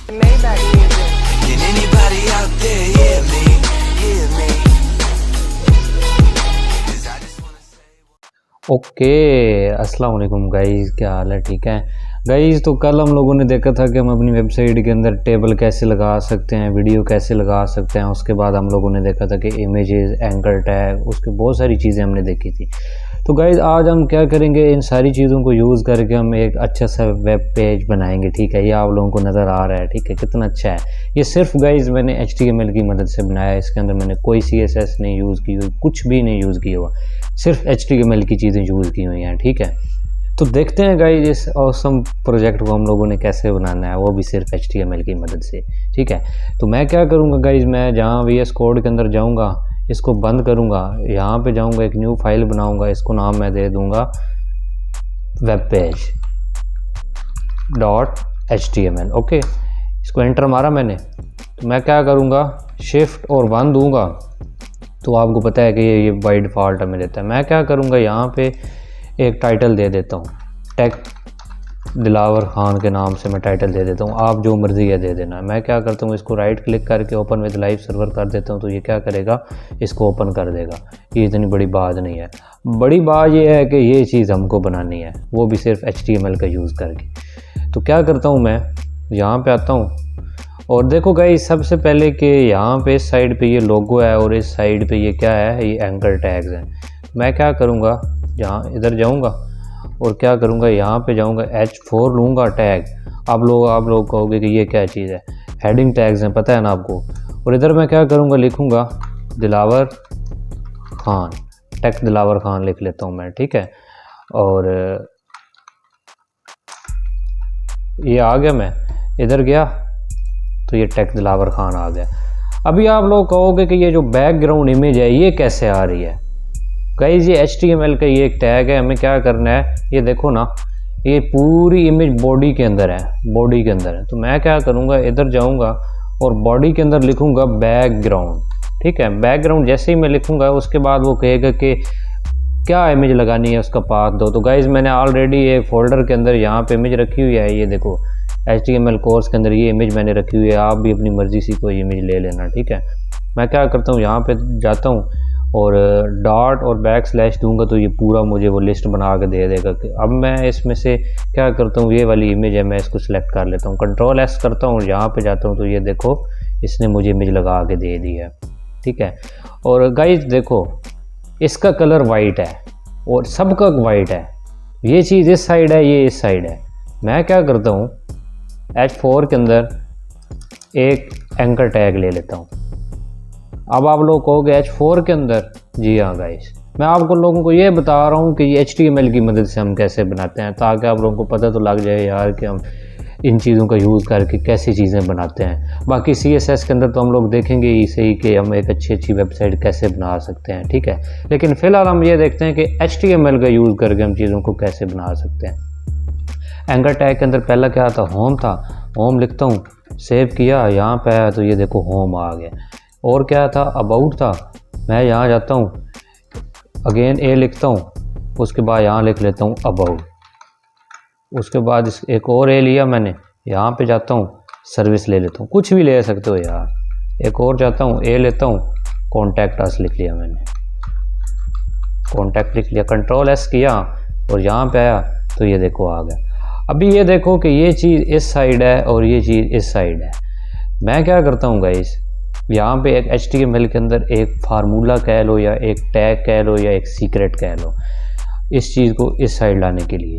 Maybach music. Can anybody out there hear me? Hear me? 'Cause I just wanna say okay, अस्सलाम वालेकुम guys, क्या हाल है? ठीक है गाइस। तो कल हम लोगों ने देखा था कि हम अपनी वेबसाइट के अंदर टेबल कैसे लगा सकते हैं, वीडियो कैसे लगा सकते हैं। उसके बाद हम लोगों ने देखा था कि इमेजेस, एंकर टैग, उसकी बहुत सारी चीज़ें हमने देखी थी। तो गाइस आज हम क्या करेंगे, इन सारी चीज़ों को यूज़ करके हम एक अच्छा सा वेब पेज बनाएंगे। ठीक है, ये आप लोगों को नज़र आ रहा है। ठीक है, कितना अच्छा है। ये सिर्फ गाइस मैंने HTML की मदद से बनाया है। इसके अंदर मैंने कोई CSS नहीं यूज़ की हुई, कुछ भी नहीं यूज़ किया हुआ, सिर्फ HTML की चीज़ें यूज़ की हुई हैं। ठीक है, तो देखते हैं गाइस इस ऑसम प्रोजेक्ट को हम लोगों ने कैसे बनाना है, वो भी सिर्फ HTML की मदद से। ठीक है, तो मैं क्या करूँगा गाइस, मैं जहाँ VS कोड के अंदर जाऊँगा, इसको बंद करूँगा, यहाँ पे जाऊँगा, एक न्यू फाइल बनाऊँगा, इसको नाम मैं दे दूँगा वेब पेज .html। ओके, इसको एंटर मारा मैंने। तो मैं क्या करूँगा, शिफ्ट और 1 दूँगा। तो आपको पता है कि ये बाय डिफ़ॉल्ट हमें देता है। मैं क्या करूँगा, यहाँ पे एक टाइटल दे देता हूँ, टेक दिलावर खान के नाम से मैं टाइटल दे देता हूँ। आप जो मर्ज़ी है दे देना। मैं क्या करता हूँ, इसको राइट क्लिक करके ओपन विद लाइव सर्वर कर देता हूँ। तो ये क्या करेगा, इसको ओपन कर देगा। ये इतनी बड़ी बात नहीं है। बड़ी बात ये है कि ये चीज़ हमको बनानी है, वो भी सिर्फ HTML का यूज़ करके। तो क्या करता हूँ, मैं यहाँ पे आता हूँ और देखो गाइस, सबसे पहले कि यहाँ पे इस साइड पे ये लोगो है और इस साइड पे ये क्या है, ये एंकर टैग्स हैं। मैं क्या करूँगा, यहाँ इधर जाऊँगा और क्या करूँगा, यहाँ पे जाऊँगा, H4 लूँगा टैग। आप लोग कहोगे कि ये क्या चीज़ है, हेडिंग टैग्स हैं, पता है ना आपको। और इधर मैं क्या करूँगा, लिखूँगा दिलावर खान, टेक दिलावर खान लिख लेता हूँ मैं। ठीक है, और ये आ गया, मैं इधर गया तो ये टेक दिलावर खान आ गया। अभी आप लोग कहोगे कि ये जो बैकग्राउंड इमेज है ये कैसे आ रही है। गाइस ये HTML का ये एक टैग है, हमें क्या करना है, ये देखो ना, ये पूरी इमेज बॉडी के अंदर है, बॉडी के अंदर है। तो मैं क्या करूँगा, इधर जाऊँगा और बॉडी के अंदर लिखूँगा बैकग्राउंड। ठीक है, बैकग्राउंड जैसे ही मैं लिखूँगा उसके बाद वो कहेगा कि क्या इमेज लगानी है, उसका पाथ दो। तो गाइस मैंने ऑलरेडी एक फ़ोल्डर के अंदर यहाँ पे इमेज रखी हुई है। ये देखो HTML कोर्स के अंदर ये इमेज मैंने रखी हुई है। आप भी अपनी मर्ज़ी से कोई इमेज ले लेना। ठीक है, मैं क्या करता हूँ, यहाँ पे जाता हूँ और डॉट और बैकस्लैश दूंगा तो ये पूरा मुझे वो लिस्ट बना के दे देगा। अब मैं इसमें से क्या करता हूँ, ये वाली इमेज है, मैं इसको सिलेक्ट कर लेता हूँ, कंट्रोल S करता हूँ, यहाँ पे जाता हूँ तो ये देखो इसने मुझे इमेज लगा के दे दी है। ठीक है, और गाइस देखो इसका कलर वाइट है और सबका वाइट है। ये चीज़ इस साइड है, ये इस साइड है। मैं क्या करता हूँ, H4 के अंदर एक एंकर टैग ले लेता हूँ। अब आप लोग कहोगे H4 के अंदर, जी हाँ गाइस, मैं आपको लोगों को ये बता रहा हूँ कि ये HTML की मदद से हम कैसे बनाते हैं, ताकि आप लोगों को पता तो लग जाए यार कि हम इन चीज़ों का यूज़ करके कैसी चीज़ें बनाते हैं। बाकी CSS के अंदर तो हम लोग देखेंगे इसे ही कि हम एक अच्छी वेबसाइट कैसे बना सकते हैं। ठीक है, लेकिन फ़िलहाल हम ये देखते हैं कि HTML का यूज़ करके हम चीज़ों को कैसे बना सकते हैं। एंकर टैग के अंदर पहला क्या था, होम था। होम लिखता हूँ, सेव किया, यहाँ पे आया तो ये देखो होम आ गया। और क्या था, अबाउट था। मैं यहाँ जाता हूँ, अगेन A लिखता हूँ, उसके बाद यहाँ लिख लेता हूँ अबाउट। उसके बाद एक और A लिया मैंने, यहाँ पे जाता हूँ, सर्विस ले लेता हूँ, कुछ भी ले सकते हो यार। एक और जाता हूँ, A लेता हूँ, कॉन्टैक्ट अस लिख लिया मैंने, कॉन्टैक्ट लिख लिया, कंट्रोल S किया और यहाँ पे आया तो ये देखो आ गया। अभी ये देखो कि ये चीज़ इस साइड है और ये चीज़ इस साइड है। मैं क्या करता हूँ गाइस, यहाँ पे एक HTML के अंदर एक फार्मूला कह लो या एक टैग कह लो या एक सीक्रेट कह लो, इस चीज़ को इस साइड लाने के लिए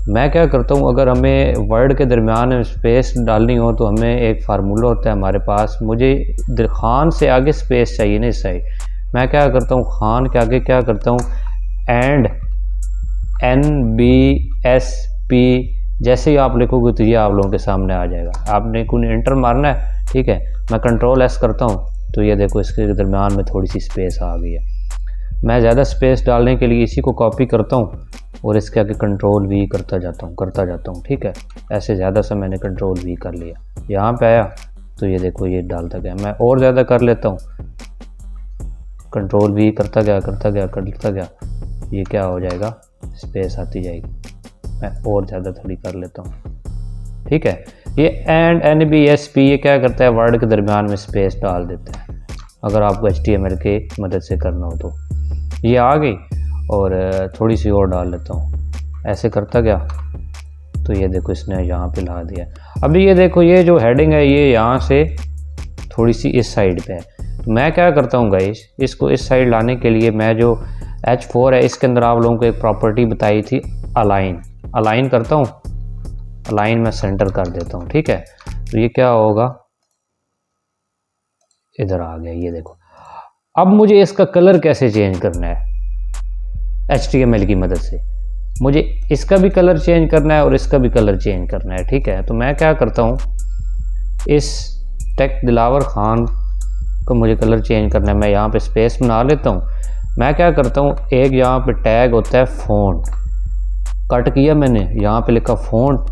मैं क्या करता हूँ, अगर हमें वर्ड के दरमियान स्पेस डालनी हो तो हमें एक फार्मूला होता है हमारे पास। मुझे खान से आगे स्पेस चाहिए ना इस साइड। मैं क्या करता हूँ, खान के आगे क्या करता हूँ, एंड NBSP जैसे ही आप लिखोगे तो ये आप लोगों के सामने आ जाएगा। आपने कोई एंटर मारना है। ठीक है, मैं कंट्रोल S करता हूँ तो ये देखो इसके दरमियान में थोड़ी सी स्पेस आ गई है। मैं ज़्यादा स्पेस डालने के लिए इसी को कॉपी करता हूँ और इसके आगे कंट्रोल V करता जाता हूँ। ठीक है, ऐसे ज़्यादा सा मैंने कंट्रोल V कर लिया, यहाँ पे आया तो ये देखो ये डालता गया। मैं और ज़्यादा कर लेता हूँ, कंट्रोल V करता गया, ये क्या हो जाएगा, स्पेस आती जाएगी। मैं और ज़्यादा थोड़ी कर लेता हूँ। ठीक है, ये एंड NBSP ये क्या करता है, वर्ड के दरमियान में स्पेस डाल देता है अगर आपको HTML के मदद से करना हो तो। ये आ गई और थोड़ी सी और डाल लेता हूँ, ऐसे करता गया तो ये देखो इसने यहाँ पे ला दिया। अभी ये देखो ये जो हेडिंग है ये यहाँ से थोड़ी सी इस साइड पे है, तो मैं क्या करता हूँ गाइस, इसको इस साइड लाने के लिए मैं जो H4 है इसके अंदर आप लोगों को एक प्रॉपर्टी बताई थी अलाइन करता हूँ, अलाइन में सेंटर कर देता हूँ, ठीक है। तो ये क्या होगा, इधर आ गया, ये देखो। अब मुझे इसका कलर कैसे चेंज करना है HTML की मदद से, मुझे इसका भी कलर चेंज करना है और इसका भी कलर चेंज करना है, ठीक है। तो मैं क्या करता हूँ, इस टेक दिलावर खान को मुझे कलर चेंज करना है, मैं यहाँ पे स्पेस बना लेता हूँ। मैं क्या करता हूँ, एक यहाँ पे टैग होता है फ़ॉन्ट, कट किया मैंने, यहाँ पे लिखा फ़ॉन्ट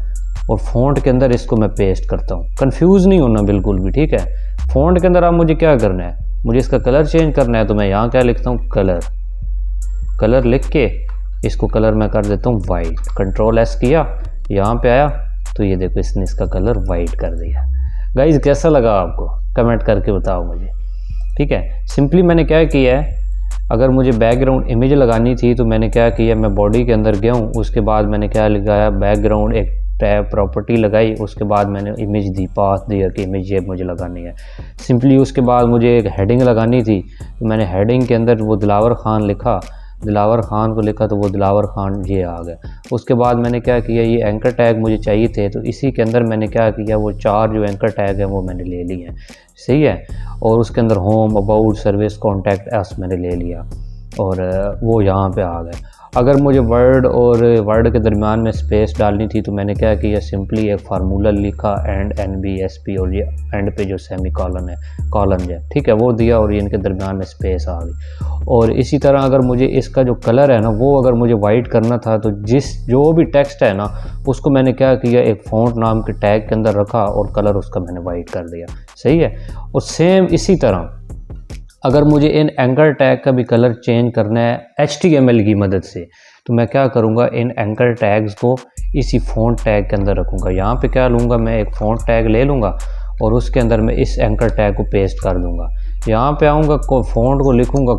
और फ़ॉन्ट के अंदर इसको मैं पेस्ट करता हूँ। कंफ्यूज नहीं होना बिल्कुल भी, ठीक है। फ़ॉन्ट के अंदर अब मुझे क्या करना है, मुझे इसका कलर चेंज करना है, तो मैं यहाँ क्या लिखता हूँ, कलर लिख के इसको कलर मैं कर देता हूँ वाइट। Ctrl+S किया, यहाँ पे आया तो ये देखो इसने इसका कलर वाइट कर दिया। गाइज कैसा लगा आपको, कमेंट करके बताओ मुझे, ठीक है। सिंपली मैंने क्या किया है, अगर मुझे बैकग्राउंड इमेज लगानी थी तो मैंने क्या किया, मैं बॉडी के अंदर गया हूँ, उसके बाद मैंने क्या लगाया, बैकग्राउंड एक टैब प्रॉपर्टी लगाई, उसके बाद मैंने इमेज दी, पाथ दिया कि इमेज ये मुझे लगानी है। सिंपली उसके बाद मुझे एक हेडिंग लगानी थी, तो मैंने हेडिंग के अंदर वो दिलावर खान लिखा, दिलावर खान को लिखा तो वो दिलावर खान ये आ गया। उसके बाद मैंने क्या किया, ये एंकर टैग मुझे चाहिए थे, तो इसी के अंदर मैंने क्या किया, वो 4 जो एंकर टैग हैं वो मैंने ले लिए हैं, सही है। और उसके अंदर home, about, service, contact S मैंने ले लिया और वो यहाँ पे आ गए। अगर मुझे वर्ड और वर्ड के दरमियान में स्पेस डालनी थी तो मैंने क्या किया, सिंपली एक फार्मूला लिखा एंड NBSP और ये एंड पे जो सेमी कॉलन है, ठीक है, वो दिया और ये इनके दरमियान में स्पेस आ गई। और इसी तरह अगर मुझे इसका जो कलर है ना वो अगर मुझे वाइट करना था तो जो भी टेक्स्ट है ना उसको मैंने क्या किया, एक फ़ॉन्ट नाम के टैग के अंदर रखा और कलर उसका मैंने वाइट कर दिया, सही है। और सेम इसी तरह अगर मुझे इन एंकर टैग का भी कलर चेंज करना है HTML की मदद से, तो मैं क्या करूँगा, इन एंकर टैग्स को इसी फ़ॉन्ट टैग के अंदर रखूँगा। यहाँ पे क्या लूँगा, मैं एक फ़ॉन्ट टैग ले लूँगा और उसके अंदर मैं इस एंकर टैग को पेस्ट कर दूँगा। यहाँ पे आऊँगा, फ़ॉन्ट को लिखूँगा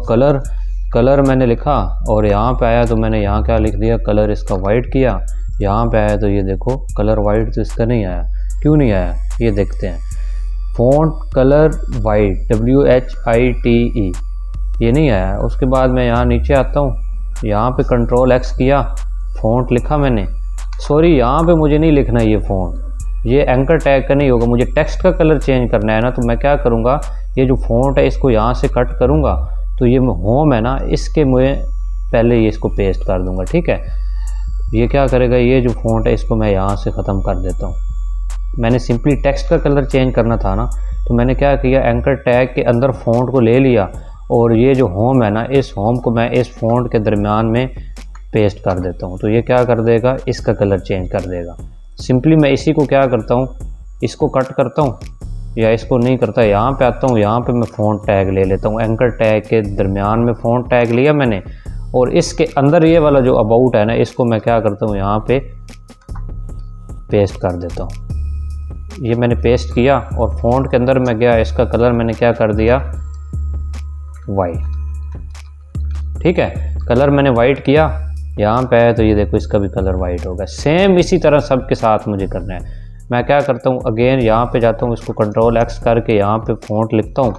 कलर मैंने लिखा और यहाँ पे आया तो मैंने यहाँ क्या लिख दिया, कलर इसका वाइट किया। यहाँ पे आया तो ये देखो कलर वाइट तो इसका नहीं आया, क्यों नहीं आया ये देखते हैं। फ़ॉन्ट कलर वाइट WHITE ये नहीं आया। उसके बाद मैं यहाँ नीचे आता हूँ, यहाँ पे Ctrl+X किया, फ़ॉन्ट लिखा मैंने, सॉरी यहाँ पे मुझे नहीं लिखना ये फ़ॉन्ट, ये एंकर टैग का नहीं होगा, मुझे टेक्स्ट का कलर चेंज करना है ना। तो मैं क्या करूँगा, ये जो फ़ॉन्ट है इसको यहाँ से कट करूँगा, तो ये होम है ना, इसके मुझे पहले ये इसको पेस्ट कर दूँगा, ठीक है। ये क्या करेगा, ये जो फ़ॉन्ट है इसको मैं यहाँ से ख़त्म कर देता हूँ। मैंने सिंपली टेक्स्ट का कलर चेंज करना था ना, तो मैंने क्या किया, एंकर टैग के अंदर फ़ॉन्ट को ले लिया और ये जो होम है ना, इस होम को मैं इस फ़ॉन्ट के दरमियान में पेस्ट कर देता हूँ। तो ये क्या कर देगा, इसका कलर चेंज कर देगा। सिंपली मैं इसी को क्या करता हूँ, इसको कट करता हूँ या इसको नहीं करता, यहाँ पे आता हूँ, यहाँ पे मैं फ़ॉन्ट टैग ले लेता हूँ। एंकर टैग के दरमियान में फ़ॉन्ट टैग लिया मैंने और इसके अंदर ये वाला जो अबाउट है ना, इसको मैं क्या करता हूँ, यहाँ पे पेस्ट कर देता हूँ। ये मैंने पेस्ट किया और फ़ॉन्ट के अंदर मैं गया, इसका कलर मैंने क्या कर दिया, वाइट, ठीक है। कलर मैंने वाइट किया, यहाँ पे है तो ये देखो इसका भी कलर वाइट होगा। सेम इसी तरह सब के साथ मुझे करना है। मैं क्या करता हूँ, अगेन यहाँ पे जाता हूँ, इसको Ctrl+X करके यहाँ पे फ़ॉन्ट लिखता हूँ,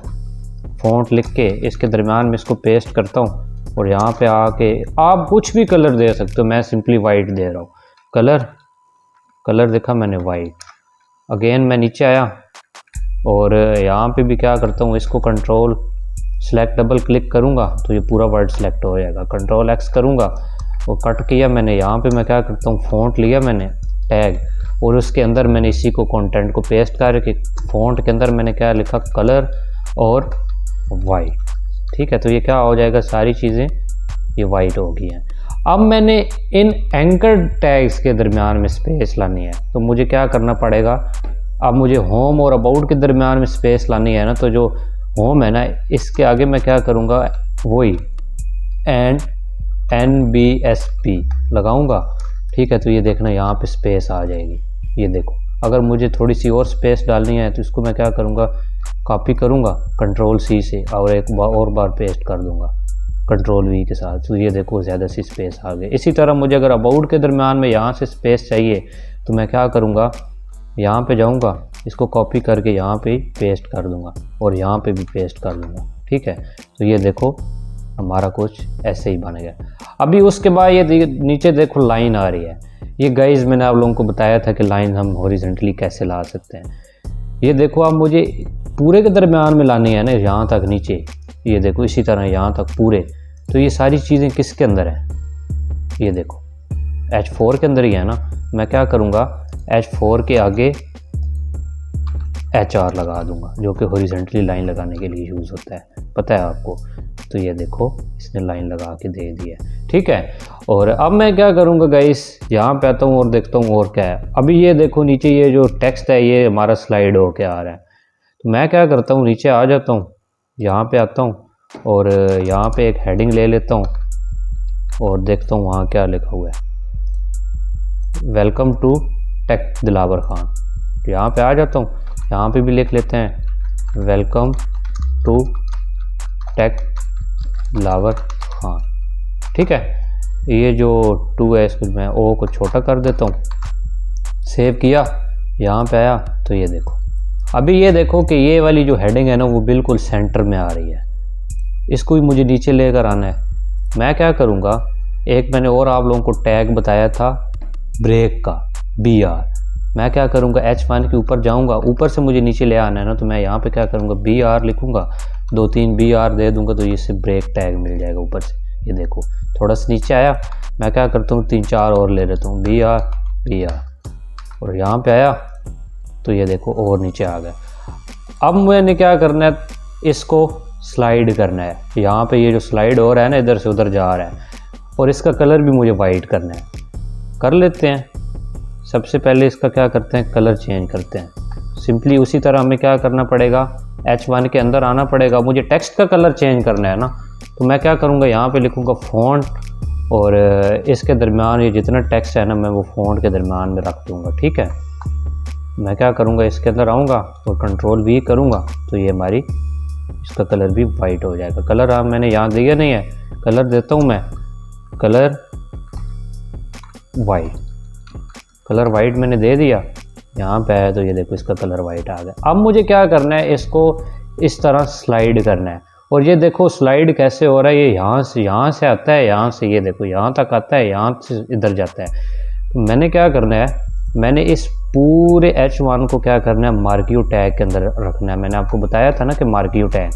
फ़ॉन्ट लिख के इसके दरमियान में इसको पेस्ट करता हूँ और यहाँ पे आके आप कुछ भी कलर दे सकते हो, मैं सिंपली वाइट दे रहा हूँ। कलर देखा मैंने वाइट। अगेन मैं नीचे आया और यहाँ पे भी क्या करता हूँ, इसको डबल क्लिक करूँगा तो ये पूरा वर्ड सेलेक्ट हो जाएगा। Ctrl+X करूँगा और कट किया मैंने। यहाँ पे मैं क्या करता हूँ, फ़ॉन्ट लिया मैंने टैग और उसके अंदर मैंने इसी को कंटेंट को पेस्ट करके फ़ॉन्ट के अंदर मैंने क्या लिखा, कलर और वाइट, ठीक है। तो ये क्या हो जाएगा, सारी चीज़ें ये वाइट हो गई हैं। अब मैंने इन एंकर टैग्स के दरमियान में स्पेस लानी है, तो मुझे क्या करना पड़ेगा, अब मुझे होम और अबाउट के दरमियान में स्पेस लानी है ना, तो जो होम है ना इसके आगे मैं क्या करूँगा, वही एंड NBSP लगाऊंगा, ठीक है। तो ये देखना यहाँ पे स्पेस आ जाएगी, ये देखो अगर मुझे थोड़ी सी और स्पेस डालनी है तो इसको मैं क्या करूँगा, कॉपी करूँगा कंट्रोल C से और एक बार पेस्ट कर दूँगा कंट्रोल V के साथ। तो ये देखो ज़्यादा सी स्पेस आ गई। इसी तरह मुझे अगर अबाउट के दरमियान में यहाँ से स्पेस चाहिए तो मैं क्या करूँगा, यहाँ पे जाऊँगा, इसको कॉपी करके यहाँ पे पेस्ट कर दूँगा और यहाँ पे भी पेस्ट कर दूँगा। ठीक है, तो ये देखो हमारा कुछ ऐसे ही बन गया। अभी उसके बाद ये नीचे देखो लाइन आ रही है। ये गाइस मैंने आप लोगों को बताया था कि लाइन हम हॉरिजॉन्टली कैसे ला सकते हैं। ये देखो अब मुझे पूरे के दरमियान में लानी है ना, यहाँ तक नीचे, ये देखो इसी तरह यहाँ तक पूरे। तो ये सारी चीज़ें किसके अंदर हैं, ये देखो H4 के अंदर ही है ना। मैं क्या करूँगा, H4 के आगे HR लगा दूंगा, जो कि हॉरिजॉन्टली लाइन लगाने के लिए यूज़ होता है, पता है आपको। तो ये देखो इसने लाइन लगा के दे दी है। ठीक है, और अब मैं क्या करूँगा गाइस, यहाँ पे आता हूँ और देखता हूँ और क्या है। अभी ये देखो नीचे ये जो टेक्स्ट है ये हमारा स्लाइड होके आ रहा है। तो मैं क्या करता हूँ, नीचे आ जाता हूँ, यहाँ पे आता हूँ और यहाँ पे एक हेडिंग ले लेता हूँ और देखता हूँ वहाँ क्या लिखा हुआ है, welcome to tech Dilawar Khan. तो यहाँ पे आ जाता हूँ, यहाँ पे भी लिख लेते हैं welcome to tech Dilawar Khan. ठीक है, ये जो 2 है इसको मैं O को छोटा कर देता हूँ, सेव किया, यहाँ पे आया तो ये देखो। अभी ये देखो कि ये वाली जो हेडिंग है ना वो बिल्कुल सेंटर में आ रही है। इसको भी मुझे नीचे लेकर आना है। मैं क्या करूँगा, एक मैंने और आप लोगों को टैग बताया था ब्रेक का, BR। मैं क्या करूँगा, H1 के ऊपर जाऊँगा, ऊपर से मुझे नीचे ले आना है ना, तो मैं यहाँ पे क्या करूँगा, BR लिखूँगा, 2-3 BR दे दूँगा तो इससे ब्रेक टैग मिल जाएगा ऊपर से। ये देखो थोड़ा सा नीचे आया, मैं क्या करता हूँ 3-4 और ले लेता हूँ, BR और यहाँ पे आया तो ये देखो और नीचे आ गया। अब मैंने क्या करना है, इसको स्लाइड करना है। यहाँ पे ये जो स्लाइड हो रहा है ना, इधर से उधर जा रहा है, और इसका कलर भी मुझे वाइट करना है। कर लेते हैं। सबसे पहले इसका क्या करते हैं, कलर चेंज करते हैं। सिंपली उसी तरह हमें क्या करना पड़ेगा, H1 के अंदर आना पड़ेगा। मुझे टेक्स्ट का कलर चेंज करना है ना, तो मैं क्या करूँगा, यहाँ पे लिखूँगा फ़ॉन्ट, और इसके दरमियान ये जितना टेक्स्ट है ना मैं वो फ़ॉन्ट के दरमियान में रख दूँगा। ठीक है, मैं क्या करूँगा, इसके अंदर आऊँगा और कंट्रोल V करूँगा तो ये हमारी इसका कलर भी वाइट हो जाएगा। कलर आप मैंने यहाँ दिया नहीं है, कलर देता हूँ मैं, कलर वाइट, कलर वाइट मैंने दे दिया। यहाँ पे आया तो ये देखो इसका कलर वाइट आ गया। अब मुझे क्या करना है, इसको इस तरह स्लाइड करना है। और ये देखो स्लाइड कैसे हो रहा है, ये यहाँ से आता है, यहाँ से ये देखो यहाँ तक आता है, यहाँ से इधर जाता है। तो मैंने क्या करना है, मैंने इस पूरे H1 को क्या करना है, मार्कियो टैग के अंदर रखना है। मैंने आपको बताया था ना कि मार्कियो टैग,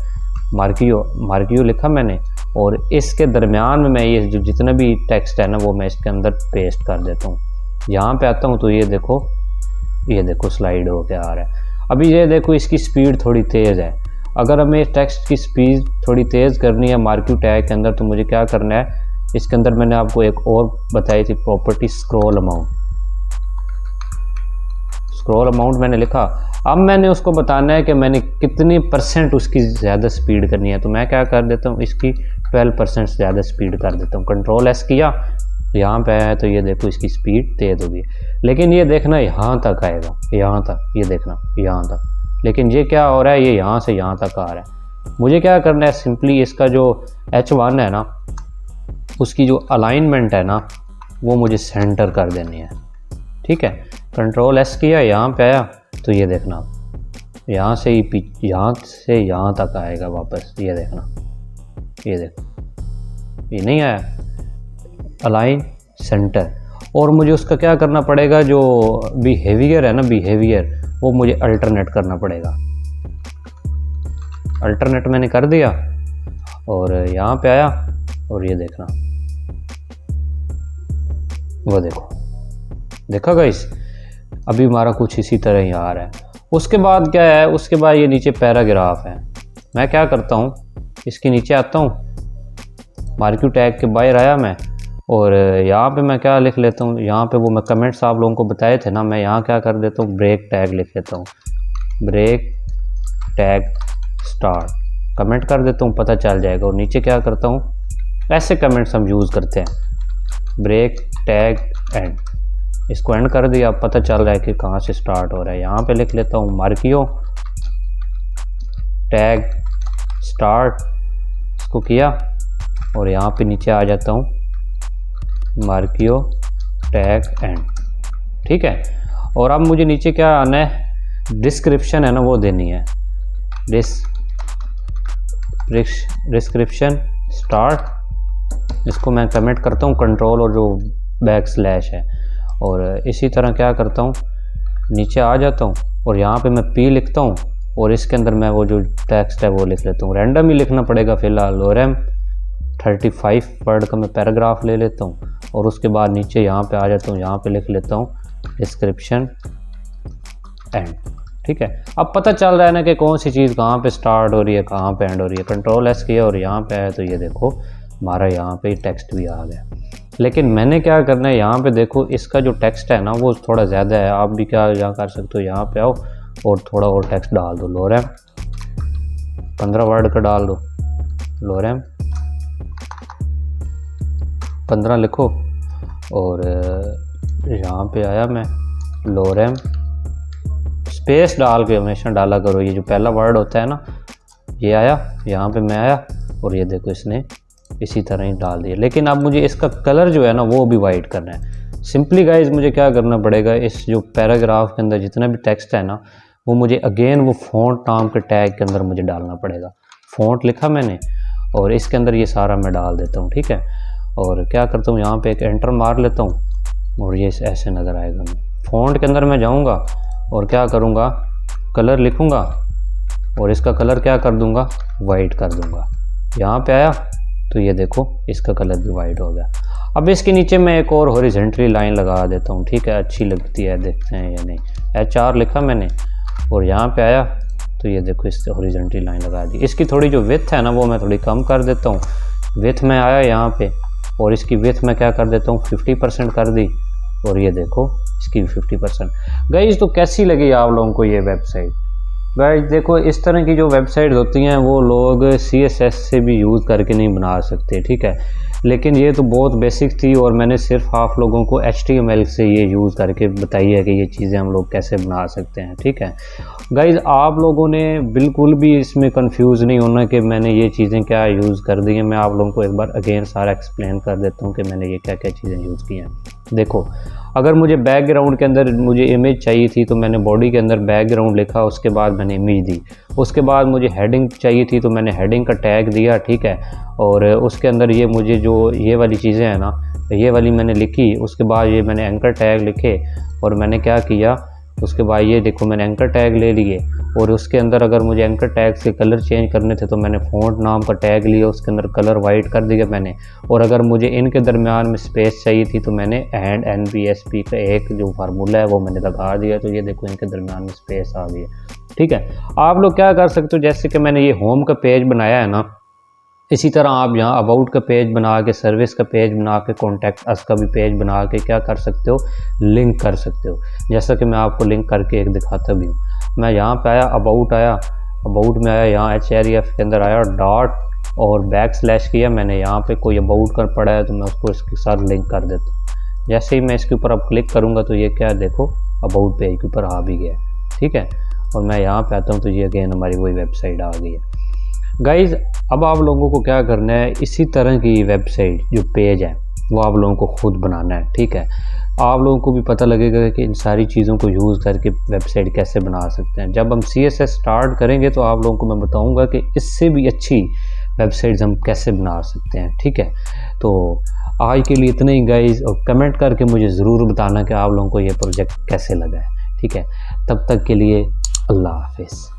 मार्कियो लिखा मैंने, और इसके दरमियान में मैं ये जो जितना भी टेक्स्ट है ना वो मैं इसके अंदर पेस्ट कर देता हूँ। यहाँ पे आता हूँ तो ये देखो स्लाइड होके आ रहा है। अभी ये देखो इसकी स्पीड थोड़ी तेज़ है। अगर हमें टेक्स्ट की स्पीड थोड़ी तेज़ करनी है मार्कियो टैग के अंदर, तो मुझे क्या करना है, इसके अंदर मैंने आपको एक और बताई थी प्रॉपर्टी, स्क्रॉल अमाउंट मैंने लिखा। अब मैंने उसको बताना है कि मैंने कितनी % उसकी ज़्यादा स्पीड करनी है। तो मैं क्या कर देता हूँ, इसकी 12% ज़्यादा स्पीड कर देता हूँ। कंट्रोल S किया, यहाँ पे आया तो ये देखो इसकी स्पीड तेज़ होगी। लेकिन ये देखना यहाँ तक आएगा, यहाँ तक, ये देखना यहाँ तक। लेकिन ये क्या हो रहा है, ये यहाँ से यहाँ तक आ रहा है। मुझे क्या करना है, सिंपली इसका जो H1 है ना उसकी जो अलाइनमेंट है ना वो मुझे सेंटर कर देनी है। ठीक है, कंट्रोल S किया, यहाँ पे आया तो ये देखना यहाँ से यहाँ तक आएगा वापस। ये देखना, ये देखो, ये नहीं आया, अलाइन सेंटर। और मुझे उसका क्या करना पड़ेगा, जो बिहेवियर है ना, बिहेवियर वो मुझे अल्टरनेट करना पड़ेगा। अल्टरनेट मैंने कर दिया और यहाँ पे आया और ये देखना, वो देखा गाइस, अभी हमारा कुछ इसी तरह ही आ रहा है। उसके बाद क्या है, उसके बाद ये नीचे पैराग्राफ है। मैं क्या करता हूँ, इसके नीचे आता हूँ, मार्कियो टैग के बाहर आया मैं, और यहाँ पे मैं क्या लिख लेता हूँ, यहाँ पे वो मैं कमेंट्स आप लोगों को बताए थे ना, मैं यहाँ क्या कर देता हूँ, ब्रेक टैग लिख लेता हूँ, ब्रेक टैग स्टार्ट, कमेंट कर देता हूँ, पता चल जाएगा। और नीचे क्या करता हूँ, ऐसे कमेंट्स हम यूज़ करते हैं, ब्रेक टैग एंड, इसको एंड कर दिया। अब पता चल रहा है कि कहाँ से स्टार्ट हो रहा है। यहाँ पे लिख लेता हूँ मार्कियो टैग स्टार्ट, इसको किया और यहाँ पे नीचे आ जाता हूँ मार्कियो टैग एंड। ठीक है, और अब मुझे नीचे क्या आना है, डिस्क्रिप्शन है ना वो देनी है। डिस्क्रिप्शन स्टार्ट, इसको मैं कमेंट करता हूँ कंट्रोल और जो बैक स्लैश है, और इसी तरह क्या करता हूँ नीचे आ जाता हूँ और यहाँ पे मैं पी लिखता हूँ और इसके अंदर मैं वो जो टेक्स्ट है वो लिख लेता हूँ। रैंडम ही लिखना पड़ेगा फ़िलहाल। लोरेम 35 वर्ड का मैं पैराग्राफ ले लेता हूँ और उसके बाद नीचे यहाँ पे आ जाता हूँ, यहाँ पे लिख लेता हूँ डिस्क्रिप्शन एंड। ठीक है, अब पता चल रहा है ना कि कौन सी चीज़ कहाँ पे स्टार्ट हो रही है, कहाँ पे एंड हो रही है। कंट्रोल एस किया और यहाँ पे है तो ये देखो हमारा यहाँ पे टेक्स्ट भी आ गया। लेकिन मैंने क्या करना है, यहाँ पे देखो इसका जो टेक्स्ट है ना वो थोड़ा ज़्यादा है। आप भी क्या कर सकते हो, यहाँ पे आओ और थोड़ा और टेक्स्ट डाल दो। लोरेम 15 वर्ड का डाल दो, लोरेम 15 लिखो और यहाँ पे आया मैं लोरेम स्पेस डाल के हमेशा डाला करो। ये जो पहला वर्ड होता है ना ये आया, यहाँ पे मैं आया और ये देखो इसने इसी तरह ही डाल दिया। लेकिन अब मुझे इसका कलर जो है ना वो भी वाइट करना है। सिंपली गाइज मुझे क्या करना पड़ेगा, इस जो पैराग्राफ के अंदर जितना भी टेक्स्ट है ना वो मुझे अगेन वो फ़ॉन्ट नाम के टैग के अंदर मुझे डालना पड़ेगा। फ़ॉन्ट लिखा मैंने और इसके अंदर ये सारा मैं डाल देता हूँ। ठीक है, और क्या करता हूँ यहाँ पे एक एंटर मार लेता हूँ और ये ऐसे नज़र आएगा। मैं फ़ॉन्ट के अंदर मैं जाऊँगा और क्या करूँगा, कलर लिखूँगा और इसका कलर क्या कर दूँगा, वाइट कर दूँगा। यहाँ पे आया तो ये देखो इसका कलर भी वाइट हो गया। अब इसके नीचे मैं एक और हॉरिजॉन्टली लाइन लगा देता हूँ। ठीक है, अच्छी लगती है, देखते हैं या नहीं। HR लिखा मैंने और यहाँ पे आया तो ये देखो इससे हॉरिजॉन्टली लाइन लगा दी। इसकी थोड़ी जो विड्थ है ना वो मैं थोड़ी कम कर देता हूँ। विड्थ में आया यहाँ पे और इसकी विड्थ मैं क्या कर देता हूँ 50% कर दी और ये देखो इसकी 50%। गाइस तो कैसी लगी आप लोगों को ये वेबसाइट? गाइस देखो इस तरह की जो वेबसाइट होती हैं वो लोग CSS से भी यूज़ करके नहीं बना सकते। ठीक है, लेकिन ये तो बहुत बेसिक थी और मैंने सिर्फ आप लोगों को HTML से ये यूज़ करके बताई है कि ये चीज़ें हम लोग कैसे बना सकते हैं। ठीक है गाइस, आप लोगों ने बिल्कुल भी इसमें कंफ्यूज नहीं होना कि मैंने ये चीज़ें क्या यूज़ कर दी हैं। मैं आप लोगों को एक बार अगेन सारा एक्सप्लेन कर देता हूँ कि मैंने ये क्या क्या चीज़ें यूज़ की हैं। देखो, अगर मुझे बैकग्राउंड के अंदर मुझे इमेज चाहिए थी तो मैंने बॉडी के अंदर बैकग्राउंड लिखा, उसके बाद मैंने इमेज दी। उसके बाद मुझे हेडिंग चाहिए थी तो मैंने हेडिंग का टैग दिया। ठीक है, और उसके अंदर ये मुझे जो ये वाली चीज़ें हैं ना ये वाली मैंने लिखी। उसके बाद ये मैंने एंकर टैग लिखे और मैंने क्या किया, उसके बाद ये देखो मैंने एंकर टैग ले लिए और उसके अंदर अगर मुझे एंकर टैग से कलर चेंज करने थे तो मैंने फ़ॉन्ट नाम का टैग लिया, उसके अंदर कलर वाइट कर दिया मैंने। और अगर मुझे इनके दरमियान में स्पेस चाहिए थी तो मैंने एंड NBSP का एक जो फार्मूला है वो मैंने लगा दिया। तो ये देखो इनके दरमियान में स्पेस आ गई। ठीक है, आप लोग क्या कर सकते हो, जैसे कि मैंने ये होम का पेज बनाया है ना, इसी तरह आप यहाँ अबाउट का पेज बना के, सर्विस का पेज बना के, कॉन्टैक्ट अस का भी पेज बना के क्या कर सकते हो, लिंक कर सकते हो। जैसा कि मैं आपको लिंक करके एक दिखाता भी हूँ। मैं यहाँ पे आया, अबाउट आया, अबाउट में आया, यहाँ HREF के अंदर आया, डॉट और बैकस्लैश किया मैंने। यहाँ पे कोई अबाउट कर पड़ा है तो मैं उसको इसके साथ लिंक कर देता हूँ। जैसे ही मैं इसके ऊपर अब क्लिक करूँगा तो ये क्या है, देखो अबाउट पेज के ऊपर आ भी गया। ठीक है, और मैं यहाँ पे आता हूँ तो ये अगेन हमारी वही वेबसाइट आ गई है। गाइज़ अब आप लोगों को क्या करना है, इसी तरह की वेबसाइट जो पेज है वो आप लोगों को खुद बनाना है। ठीक है, आप लोगों को भी पता लगेगा कि इन सारी चीज़ों को यूज़ करके वेबसाइट कैसे बना सकते हैं। जब हम CSS स्टार्ट करेंगे तो आप लोगों को मैं बताऊंगा कि इससे भी अच्छी वेबसाइट्स हम कैसे बना सकते हैं। ठीक है, तो आज के लिए इतना ही गाइज़, और कमेंट करके मुझे ज़रूर बताना कि आप लोगों को ये प्रोजेक्ट कैसे लगा है। ठीक है, तब तक के लिए अल्लाह हाफिज़।